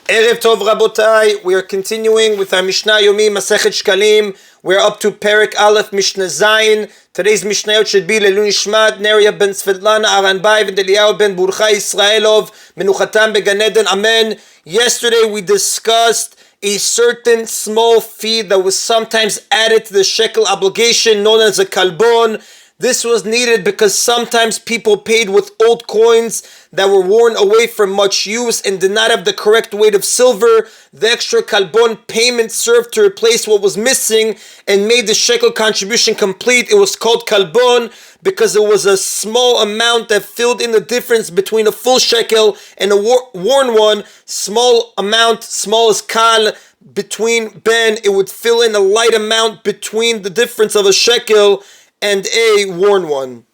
Erev Tov Rabotai, we are continuing with our Mishna Yomi, Masechet Shekalim. We're up to Perek Aleph, Mishnah Zayin. Today's Mishnayot should be Lelu Nishmat, Neria ben Svetlana, Aranbai, and Eliyahu ben Burcha Israelov, Menuchatam beGan Eden, Amen. Yesterday we discussed a certain small fee that was sometimes added to the shekel obligation known as a kalbon. This was needed because sometimes people paid with old coins that were worn away from much use and did not have the correct weight of silver. The extra kalbon payment served to replace what was missing and made the shekel contribution complete. It was called kalbon because it was a small amount that filled in the difference between a full shekel and a worn one. Small amount, small as kal, between ben, it would fill in a light amount between the difference of a shekel and a worn one.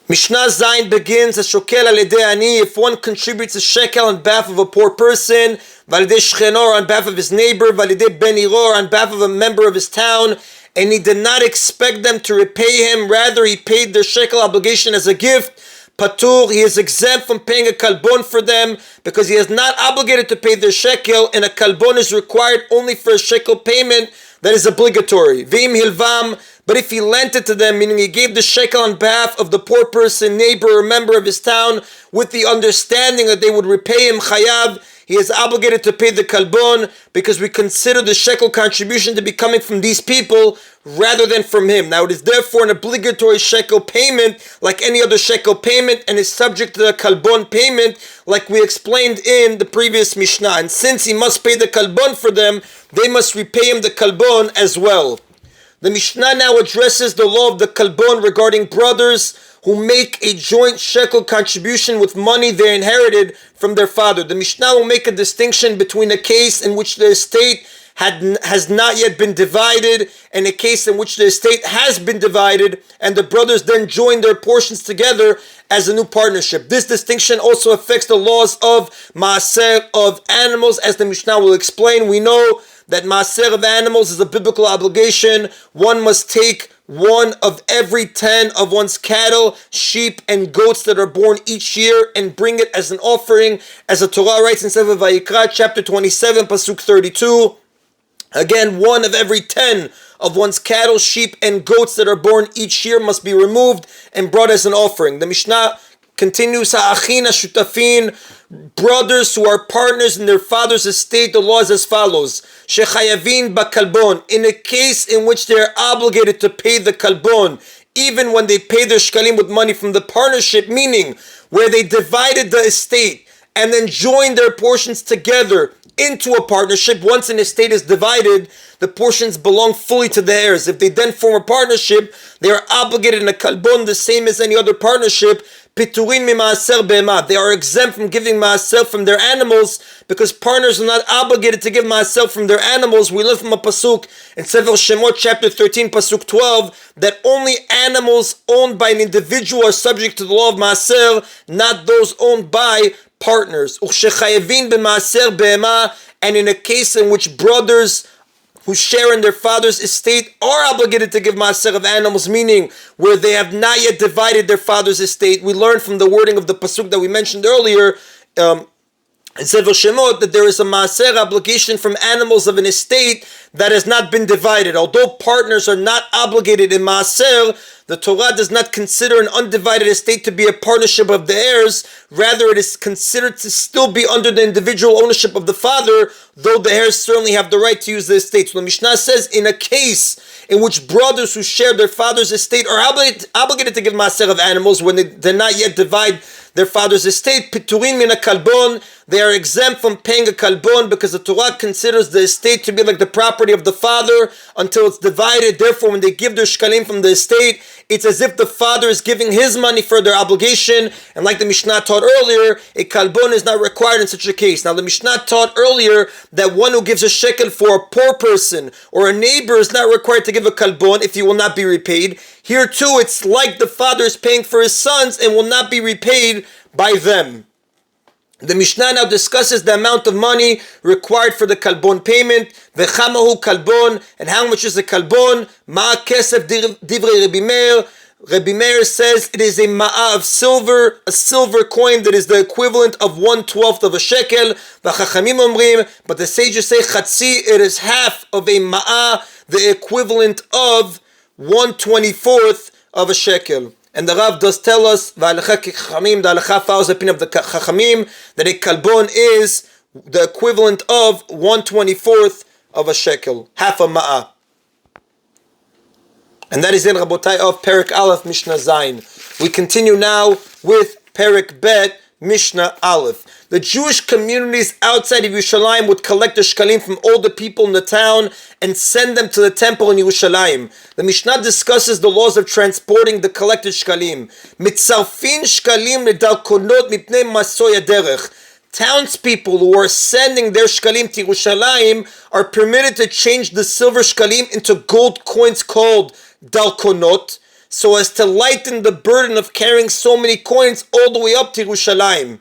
Mishnah Zayin begins as shokel al-yedei ani. If one contributes a shekel on behalf of a poor person, v'al-yedei shcheno, on behalf of his neighbor, v'al-yedei ben iro, on behalf of a member of his town, and he did not expect them to repay him, rather he paid their shekel obligation as a gift, patur, he is exempt from paying a kalbon for them because he is not obligated to pay their shekel, and a kalbon is required only for a shekel payment that is obligatory. V'im hilvam, but if he lent it to them, meaning he gave the shekel on behalf of the poor person, neighbor, or member of his town, with the understanding that they would repay him chayav, he is obligated to pay the kalbon because we consider the shekel contribution to be coming from these people rather than from him. Now it is therefore an obligatory shekel payment like any other shekel payment and is subject to the kalbon payment like we explained in the previous Mishnah. And since he must pay the kalbon for them, they must repay him the kalbon as well. The Mishnah now addresses the law of the kalbon regarding brothers who make a joint shekel contribution with money they inherited from their father. The Mishnah will make a distinction between a case in which the estate has not yet been divided and a case in which the estate has been divided and the brothers then join their portions together as a new partnership. This distinction also affects the laws of maaser of animals, as the Mishnah will explain. We know that maaser of animals is a biblical obligation. One must take 1 of every 10 of one's cattle, sheep, and goats that are born each year and bring it as an offering, as the Torah writes in Sefer Vayikra, chapter 27, pasuk 32. Again, 1 of every 10 of one's cattle, sheep, and goats that are born each year must be removed and brought as an offering. The Mishnah continues, Ha'achin ha'shutafin, brothers who are partners in their father's estate, the law is as follows. Shechayavin ba'kalbon, in a case in which they are obligated to pay the kalbon, even when they pay their shekalim with money from the partnership, meaning where they divided the estate and then joined their portions together into a partnership. Once an estate is divided, the portions belong fully to the heirs. If they then form a partnership, they are obligated in a kalbon the same as any other partnership. Piturin mimaaser be'ema. They are exempt from giving maaser from their animals because partners are not obligated to give maaser from their animals. We learn from a pasuk in Sefer Shemot chapter 13 pasuk 12 that only animals owned by an individual are subject to the law of maaser, not those owned by partners. Uchshechayevin b'maaser be'ema, and in a case in which brothers who share in their father's estate are obligated to give maaser of animals, meaning where they have not yet divided their father's estate. We learned from the wording of the pasuk that we mentioned earlier in Sefer Shemot that there is a maaser obligation from animals of an estate that has not been divided. Although partners are not obligated in maaser, the Torah does not consider an undivided estate to be a partnership of the heirs. Rather, it is considered to still be under the individual ownership of the father, though the heirs certainly have the right to use the estate. So the Mishnah says, in a case in which brothers who share their father's estate are obligated to give maaser of animals when they did not yet divide their father's estate, piturin min kalbon, they are exempt from paying a kalbon because the Torah considers the estate to be like the property of the father until it's divided. Therefore, when they give their shekalim from the estate, it's as if the father is giving his money for their obligation. And like the Mishnah taught earlier, a kalbon is not required in such a case. Now, the Mishnah taught earlier that one who gives a shekel for a poor person or a neighbor is not required to give a kalbon if he will not be repaid. Here too, it's like the father is paying for his sons and will not be repaid by them. The Mishnah now discusses the amount of money required for the kalbon payment. V'chamahu kalbon, and how much is the kalbon? Ma kesef divrei Rabbi Meir. Rabbi Meir says it is a ma'ah of silver, a silver coin that is the equivalent of 1/12 of a shekel. V'chachamim omrim, but the sages say chatzi, it is half of a ma'ah, the equivalent of 1/24 of a shekel. And the Rav does tell us, v'alecha k'chachamim, the alecha follows the opinion of the chachamim, that a kalbon is the equivalent of 1/24 of a shekel, half a ma'ah. And that is in Rabotai of Perek Aleph, Mishnah Zayin. We continue now with Perek Bet, Mishnah Aleph. The Jewish communities outside of Yerushalayim would collect the Shekalim from all the people in the town and send them to the temple in Yerushalayim. The Mishnah discusses the laws of transporting the collected Shekalim. Mitzarfin Shekalim ledalkonot mipnei masoy derech. Townspeople who are sending their Shekalim to Yerushalayim are permitted to change the silver Shekalim into gold coins called dalkonot, so as to lighten the burden of carrying so many coins all the way up to Yerushalayim.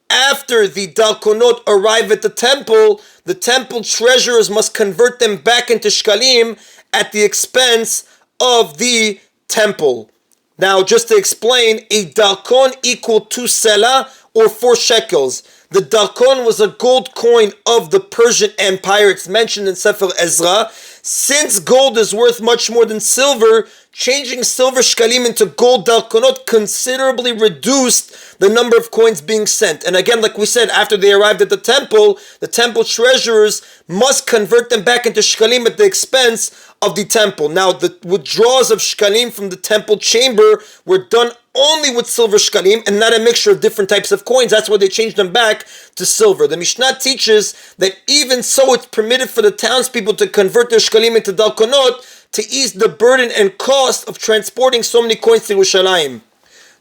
After the dalkonot arrive at the temple treasurers must convert them back into shkalim at the expense of the temple. Now, just to explain, a dalkon equal 2 selah or 4 shekels. The dalkon was a gold coin of the Persian Empire. It's mentioned in Sefer Ezra. Since gold is worth much more than silver, changing silver shkalim into gold dalkonot considerably reduced the number of coins being sent. And again, like we said, after they arrived at the temple treasurers must convert them back into shkalim at the expense of the temple. Now, the withdrawals of shkalim from the temple chamber were done only with silver shkalim and not a mixture of different types of coins. That's why they changed them back to silver. The Mishnah teaches that even so, it's permitted for the townspeople to convert their shkalim into dalkonot to ease the burden and cost of transporting so many coins to Yerushalayim.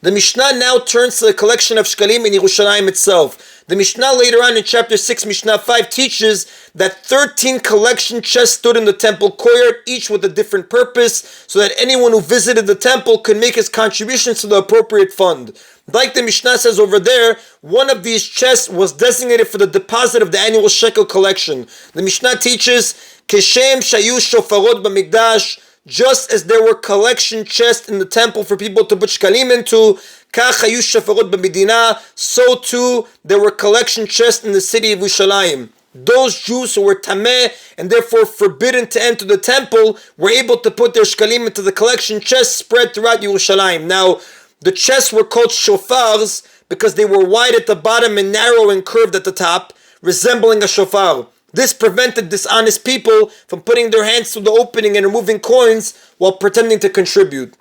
The Mishnah now turns to the collection of shkalim in Yerushalayim itself. The Mishnah later on in chapter 6, Mishnah 5, teaches that 13 collection chests stood in the temple courtyard, each with a different purpose, so that anyone who visited the temple could make his contributions to the appropriate fund. Like the Mishnah says over there, one of these chests was designated for the deposit of the annual shekel collection. The Mishnah teaches, Keshem shayu shofarot b'mikdash, just as there were collection chests in the temple for people to put shkalim into, kach hayu shofarot b'medina, so too there were collection chests in the city of Yerushalayim. Those Jews who were tameh and therefore forbidden to enter the temple were able to put their shkalim into the collection chests spread throughout Yerushalayim. Now, the chests were called shofars because they were wide at the bottom and narrow and curved at the top, resembling a shofar. This prevented dishonest people from putting their hands through the opening and removing coins while pretending to contribute.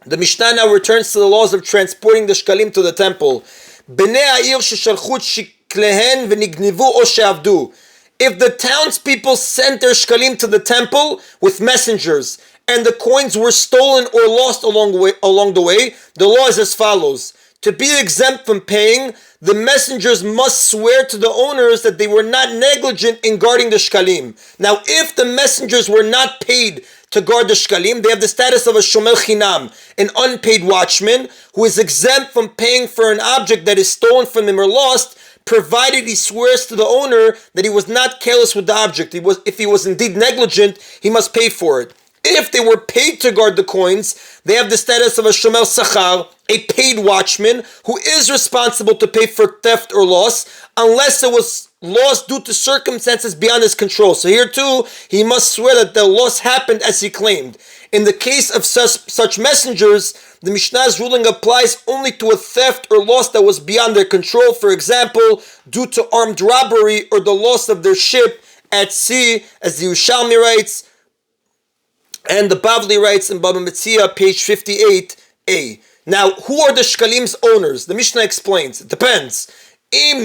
The Mishnah now returns to the laws of transporting the shkalim to the temple. Bnei ha'ir sheshalchu shiklehen v'nignivu o she'avdu. If the townspeople sent their shkalim to the temple with messengers and the coins were stolen or lost along the way, the law is as follows. To be exempt from paying, the messengers must swear to the owners that they were not negligent in guarding the shkalim. Now, if the messengers were not paid to guard the shkalim, they have the status of a shomer chinam, an unpaid watchman, who is exempt from paying for an object that is stolen from him or lost, provided he swears to the owner that he was not careless with the object. If he was indeed negligent, he must pay for it. If they were paid to guard the coins, they have the status of a shomer sachar, a paid watchman, who is responsible to pay for theft or loss, unless it was loss due to circumstances beyond his control. So here too, he must swear that the loss happened as he claimed. In the case of such messengers, the Mishnah's ruling applies only to a theft or loss that was beyond their control, for example, due to armed robbery or the loss of their ship at sea, as the Yerushalmi writes, and the Bavli writes in Baba Metzia, page 58a. Now, who are the shkalim's owners? The Mishnah explains. It depends. If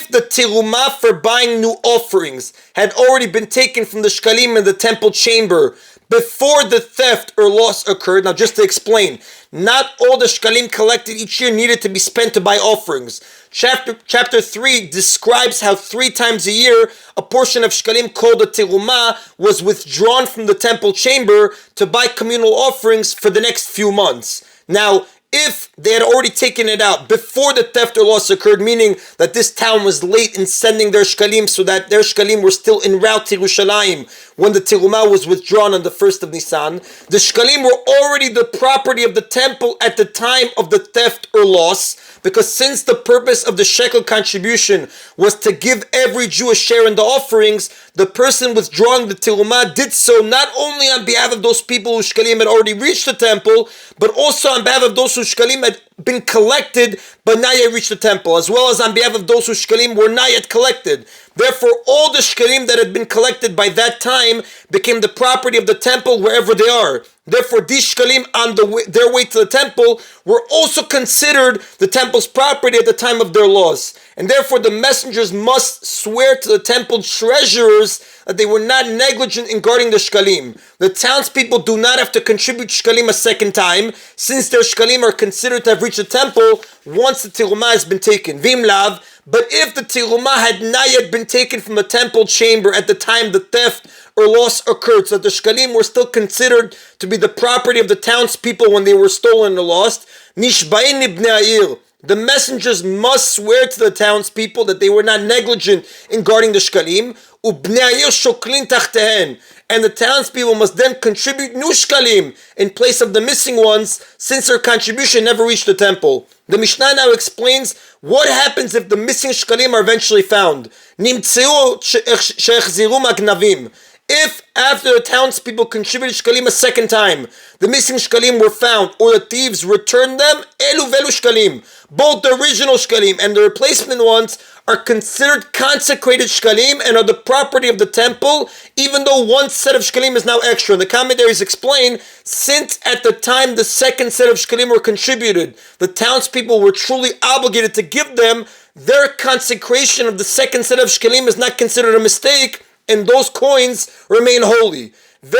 the tiruma for buying new offerings had already been taken from the shkalim in the temple chamber before the theft or loss occurred, now just to explain, not all the shkalim collected each year needed to be spent to buy offerings. Chapter 3 describes how 3 times a year a portion of shkalim called a tiruma was withdrawn from the temple chamber to buy communal offerings for the next few months. Now, if they had already taken it out before the theft or loss occurred, meaning that this town was late in sending their shkalim so that their shkalim were still en route to Yerushalayim when the terumah was withdrawn on the 1st of Nisan. The shkalim were already the property of the temple at the time of the theft or loss, because since the purpose of the shekel contribution was to give every Jew a share in the offerings, the person withdrawing the terumah did so not only on behalf of those people whose shkalim had already reached the temple, but also on behalf of those whose shkalim had been collected but not yet reached the temple, as well as on behalf of those whose shkalim were not yet collected. Therefore, all the shkalim that had been collected by that time became the property of the temple wherever they are. Therefore, these shkalim on their way to the temple were also considered the temple's property at the time of their loss. And therefore, the messengers must swear to the temple treasurers that they were not negligent in guarding the shkalim. The townspeople do not have to contribute shkalim a second time, since their shkalim are considered to have reached the temple once the terumah has been taken. Vim lav. But if the terumah had not yet been taken from the temple chamber at the time the theft or loss occurred, so that the shkalim were still considered to be the property of the townspeople when they were stolen or lost, nishba'in ibnei ha'ir, the messengers must swear to the townspeople that they were not negligent in guarding the shkalim, ubnei ha'ir shoklin tachtehen, and the townspeople must then contribute new shkalim in place of the missing ones, since their contribution never reached the temple. The Mishnah now explains what happens if the missing shkalim are eventually found. Nimtzeu she'echziru magnavim. If after the townspeople contributed shkalim a second time, the missing shkalim were found, or the thieves returned them, elu velu shkalim. Both the original shkalim and the replacement ones are considered consecrated shkalim and are the property of the temple, even though one set of shkalim is now extra. And the commentaries explain, since at the time the second set of shkalim were contributed, the townspeople were truly obligated to give them, their consecration of the second set of shkalim is not considered a mistake, and those coins remain holy. And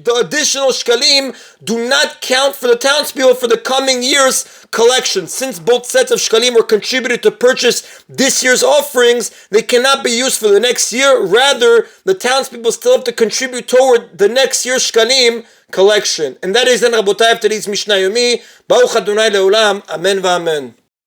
the additional shkalim do not count for the townspeople for the coming year's collection. Since both sets of shkalim were contributed to purchase this year's offerings, they cannot be used for the next year. Rather, the townspeople still have to contribute toward the next year's shkalim collection. And that is then, Rabotai, of today's Mishna Yomi. Baruch Adonai Leolam. Amen v'amen.